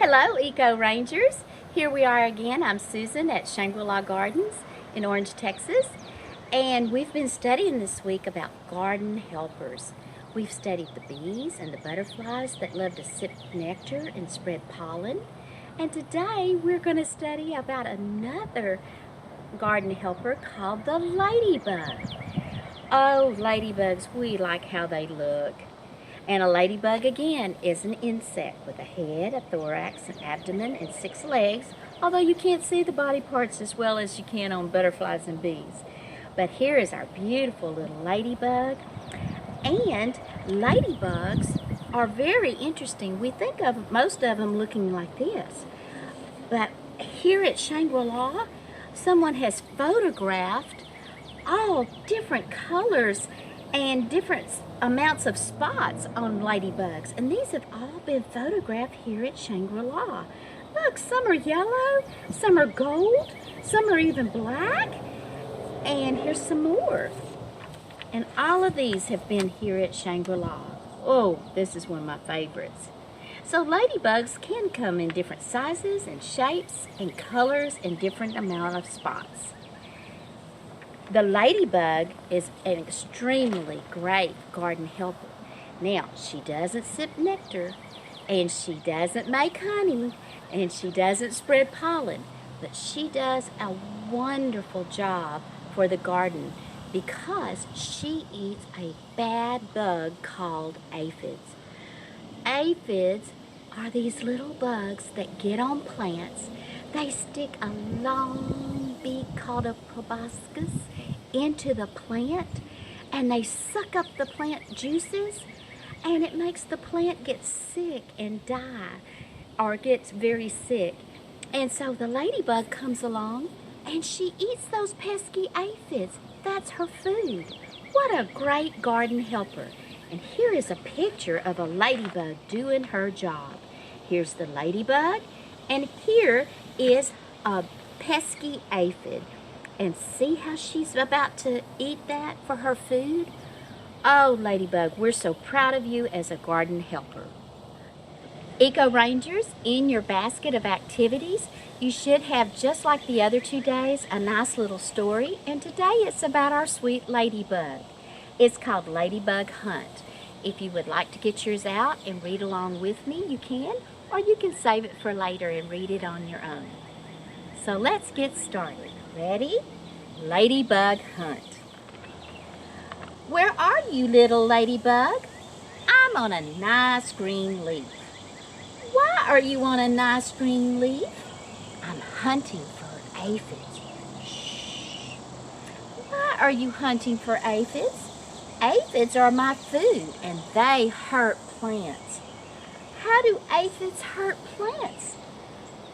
Hello, EcoRangers. Here we are again. I'm Susan at Shangri Gardens in Orange, Texas. And we've been studying this week about garden helpers. We've studied the bees and the butterflies that love to sip nectar and spread pollen. And today we're going to study about another garden helper called the ladybug. Oh, ladybugs, we like how they look. And a ladybug, again, is an insect with a head, a thorax, an abdomen, and 6 legs, although you can't see the body parts as well as you can on butterflies and bees. But here is our beautiful little ladybug. And ladybugs are very interesting. We think of most of them looking like this. But here at Shangri-La, someone has photographed all different colors and different amounts of spots on ladybugs, and these have all been photographed here at Shangri-La. Look, some are yellow, some are gold, some are even black, and here's some more. And all of these have been here at Shangri-La. Oh, this is one of my favorites. So ladybugs can come in different sizes and shapes and colors and different amount of spots. The ladybug is an extremely great garden helper. Now, she doesn't sip nectar, and she doesn't make honey, and she doesn't spread pollen, but she does a wonderful job for the garden because she eats a bad bug called aphids. Aphids are these little bugs that get on plants. They stick a long beak called a proboscis into the plant, and they suck up the plant juices, and it makes the plant get sick and die, or gets very sick. And so the ladybug comes along and she eats those pesky aphids. That's her food. What a great garden helper. And here is a picture of a ladybug doing her job. Here's the ladybug, and here is a pesky aphid. And see how she's about to eat that for her food? Oh, ladybug, we're so proud of you as a garden helper. EcoRangers, in your basket of activities, you should have, just like the other 2 days, a nice little story. And today it's about our sweet ladybug. It's called Ladybug Hunt. If you would like to get yours out and read along with me, you can, or you can save it for later and read it on your own. So let's get started. Ready? Ladybug Hunt. Where are you, little ladybug? I'm on a nice green leaf. Why are you on a nice green leaf? I'm hunting for aphids. Shh. Why are you hunting for aphids? Aphids are my food, and they hurt plants. How do aphids hurt plants?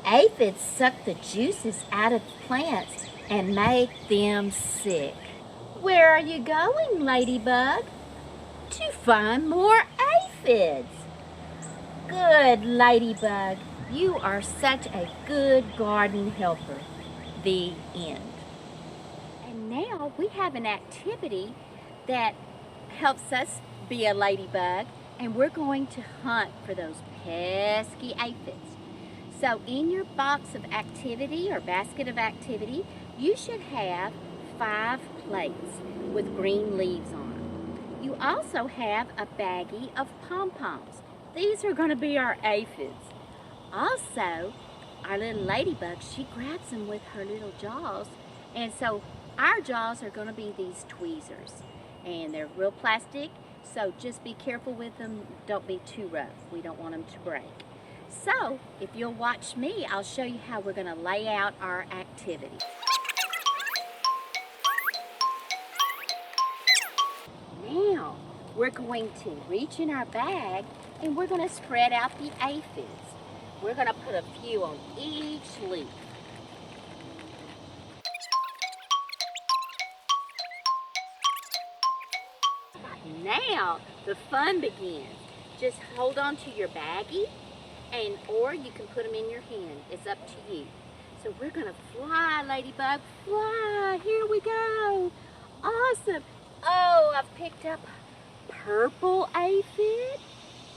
Aphids suck the juices out of plants and make them sick. Where are you going, ladybug? To find more aphids. Good, ladybug. You are such a good garden helper. The end. And now we have an activity that helps us be a ladybug, and we're going to hunt for those pesky aphids. So in your box of activity or basket of activity, you should have 5 plates with green leaves on them. You also have a baggie of pom-poms. These are going to be our aphids. Also, our little ladybug, she grabs them with her little jaws, and so our jaws are going to be these tweezers. And they're real plastic, so just be careful with them. Don't be too rough. We don't want them to break. So, if you'll watch me, I'll show you how we're going to lay out our activity. Now, we're going to reach in our bag and we're going to spread out the aphids. We're going to put a few on each leaf. Now, the fun begins. Just hold on to your baggie, or you can put them in your hand. It's up to you. So we're going to fly, ladybug, fly. Here we go. Awesome. Oh, I've picked up a purple aphid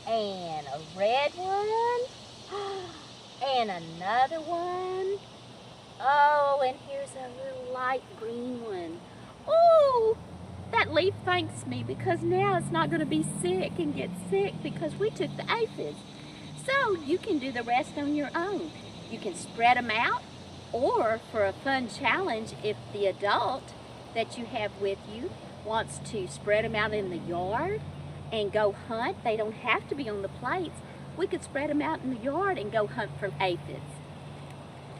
and a red one. And another one. Oh, and here's a little light green one. Oh, that leaf thanks me because now it's not going to be sick and get sick because we took the aphids. So you can do the rest on your own. You can spread them out, or for a fun challenge, if the adult that you have with you wants to spread them out in the yard and go hunt, they don't have to be on the plates. We could spread them out in the yard and go hunt for aphids.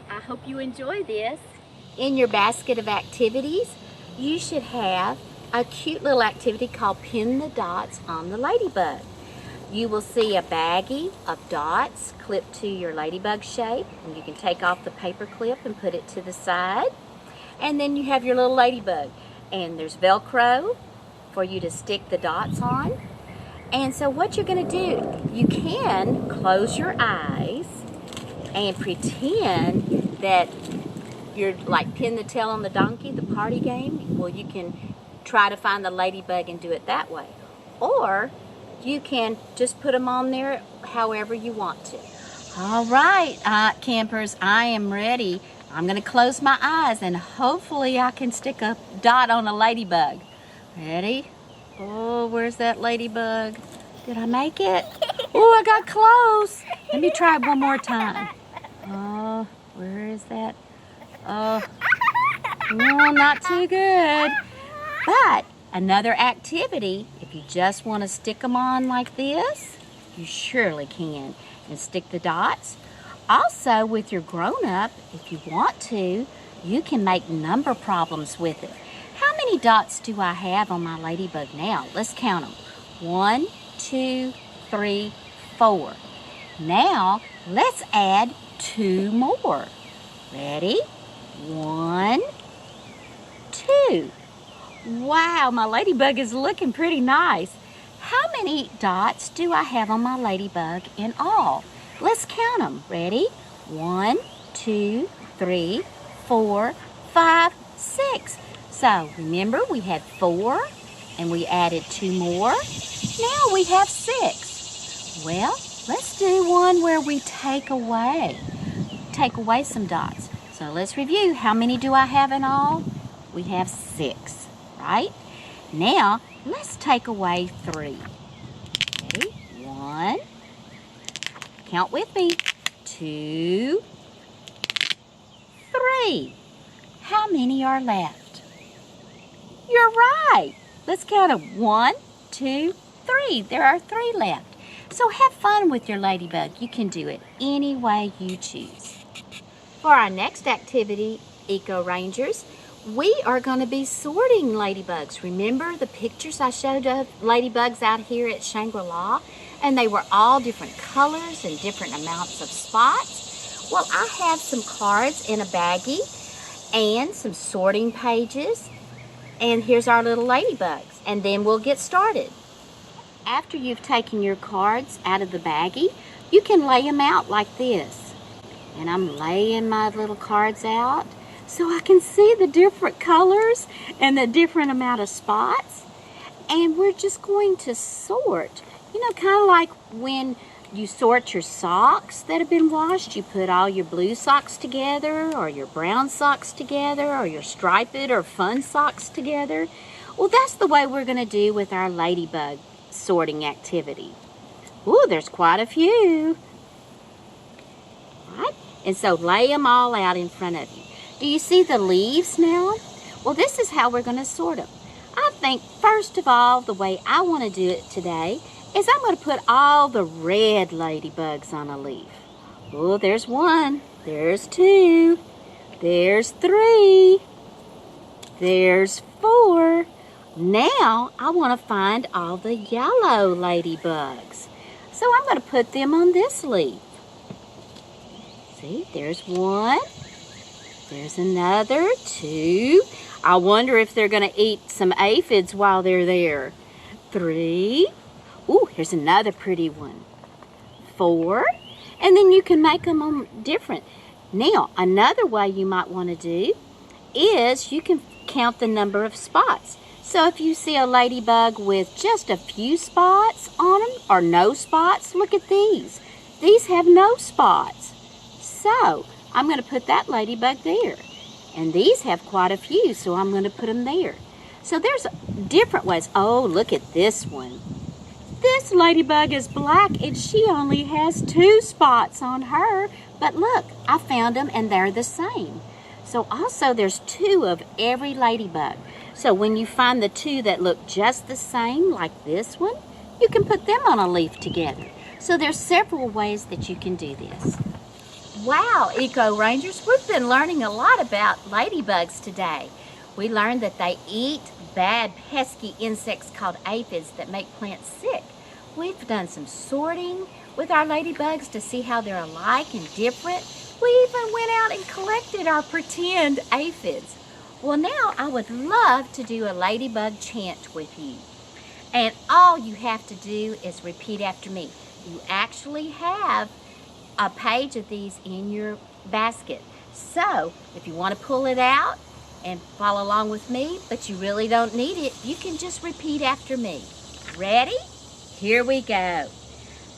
I hope you enjoy this. In your basket of activities, you should have a cute little activity called Pin the Dots on the Ladybug. You will see a baggie of dots clipped to your ladybug shape, and you can take off the paper clip and put it to the side. And then you have your little ladybug, and there's Velcro for you to stick the dots on. And so what you're going to do, you can close your eyes and pretend that you're like Pin the Tail on the Donkey, the party game. Well, you can try to find the ladybug and do it that way. Or you can just put them on there however you want to. All right, campers, I am ready. I'm going to close my eyes and hopefully I can stick a dot on a ladybug. Ready? Oh, where's that ladybug? Did I make it? Oh, I got close. Let me try it one more time. Oh, where is that? Oh, no, not too good. But another activity, if you just want to stick them on like this, you surely can. And stick the dots. Also, with your grown-up, if you want to, you can make number problems with it. How many dots do I have on my ladybug now? Let's count them. 1, 2, 3, 4. Now, let's add 2 more. Ready? 1, 2. Wow, my ladybug is looking pretty nice. How many dots do I have on my ladybug in all? Let's count them. Ready? 1, 2, 3, 4, 5, 6. So remember, we had 4 and we added 2 more. Now we have 6. Well, let's do one where we take away some dots. So let's review. How many do I have in all? We have 6, right? Now, let's take away 3. Ready? 1. Count with me. 2, 3. How many are left? You're right. Let's count them. 1, 2, 3. There are 3 left. So have fun with your ladybug. You can do it any way you choose. For our next activity, EcoRangers, we are going to be sorting ladybugs. Remember the pictures I showed of ladybugs out here at Shangri-La? And they were all different colors and different amounts of spots. Well, I have some cards in a baggie and some sorting pages. And here's our little ladybugs. And then we'll get started. After you've taken your cards out of the baggie, you can lay them out like this. And I'm laying my little cards out so I can see the different colors and the different amount of spots. And we're just going to sort. You know, kind of like when you sort your socks that have been washed. You put all your blue socks together, or your brown socks together, or your striped or fun socks together. Well, that's the way we're going to do with our ladybug sorting activity. Ooh, there's quite a few. Right? And so lay them all out in front of you. Do you see the leaves now? Well, this is how we're going to sort them. I think, first of all, the way I want to do it today is I'm going to put all the red ladybugs on a leaf. Oh, there's 1. There's 2. There's 3. There's 4. Now, I want to find all the yellow ladybugs. So I'm going to put them on this leaf. See, there's 1. There's another, 2. I wonder if they're going to eat some aphids while they're there. 3. Ooh, here's another pretty one. 4. And then you can make them different. Now, another way you might want to do is you can count the number of spots. So if you see a ladybug with just a few spots on them or no spots, look at these. These have no spots. So I'm going to put that ladybug there. And these have quite a few, so I'm going to put them there. So there's different ways. Oh, look at this one. This ladybug is black and she only has 2 spots on her. But look, I found them and they're the same. So also there's 2 of every ladybug. So when you find the 2 that look just the same, like this one, you can put them on a leaf together. So there's several ways that you can do this. Wow, EcoRangers, we've been learning a lot about ladybugs today. We learned that they eat bad, pesky insects called aphids that make plants sick. We've done some sorting with our ladybugs to see how they're alike and different. We even went out and collected our pretend aphids. Well, now I would love to do a ladybug chant with you. And all you have to do is repeat after me. You actually have a page of these in your basket. So if you want to pull it out and follow along with me, but you really don't need it, you can just repeat after me. Ready? Here we go.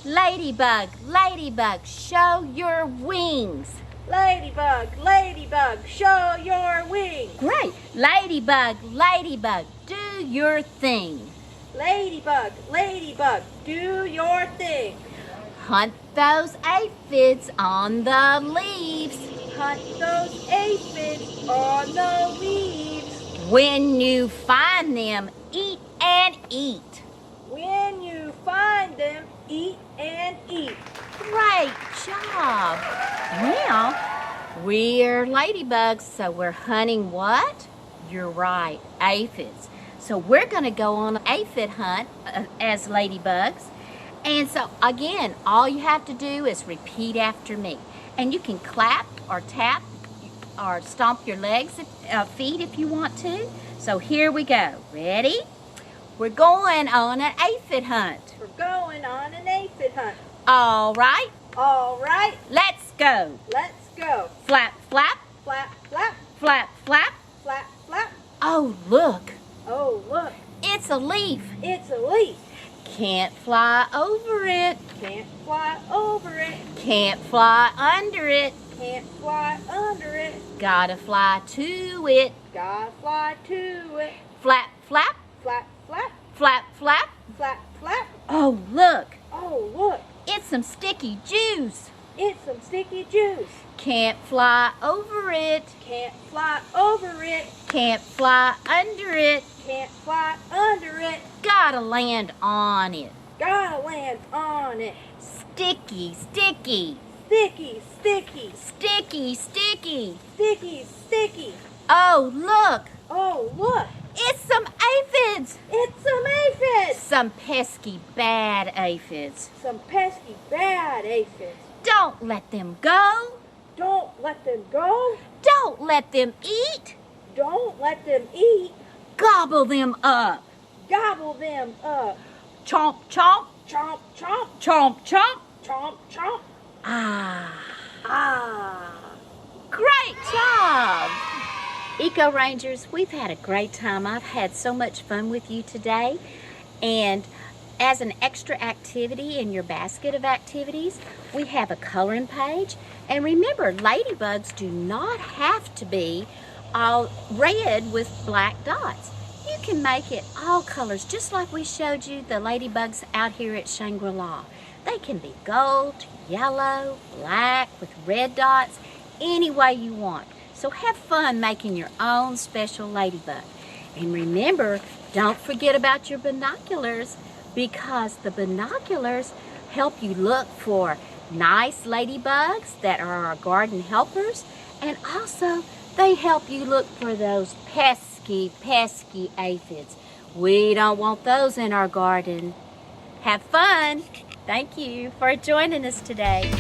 Ladybug, ladybug, show your wings. Ladybug, ladybug, show your wings. Great. Ladybug, ladybug, do your thing. Ladybug, ladybug, do your thing. Hunt those aphids on the leaves. Hunt those aphids on the leaves. When you find them, eat and eat. When you find them, eat and eat. Great job. Now, we're ladybugs, so we're hunting what? You're right, aphids. So we're going to go on an aphid hunt as ladybugs. And so, again, all you have to do is repeat after me. And you can clap or tap or stomp your legs, feet if you want to. So here we go. Ready? We're going on an aphid hunt. We're going on an aphid hunt. All right. All right. Let's go. Let's go. Flap, flap. Flap, flap. Flap, flap. Flap, flap. Oh, look. Oh, look. It's a leaf. It's a leaf. Can't fly over it. Can't fly over it. Can't fly under it. Can't fly under it. Gotta fly to it. Gotta fly to it. Flap, flap. Flap, flap. Flap, flap. Flap, flap. Oh, look. Oh, look. It's some sticky juice. It's some sticky juice. Can't fly over it. Can't fly over it. Can't fly under it. Can't fly under it. Gotta land on it. Gotta land on it. Sticky, sticky. Sticky, sticky. Sticky, sticky. Sticky, sticky. Oh, look. Oh, look. It's some aphids. It's some aphids. Some pesky bad aphids. Some pesky bad aphids. Don't let them go. Don't let them go. Don't let them eat. Don't let them eat. Gobble them up. Gobble them up. Chomp, chomp. Chomp, chomp. Chomp, chomp. Chomp, chomp. Ah. Ah. Great job. EcoRangers, we've had a great time. I've had so much fun with you today. And as an extra activity in your basket of activities, we have a coloring page. And remember, ladybugs do not have to be all red with black dots. You can make it all colors, just like we showed you the ladybugs out here at Shangri. They can be gold, yellow, black with red dots, any way you want. So have fun making your own special ladybug. And remember, don't forget about your binoculars, because the binoculars help you look for nice ladybugs that are our garden helpers, and also they help you look for those pesky, pesky aphids. We don't want those in our garden. Have fun. Thank you for joining us today.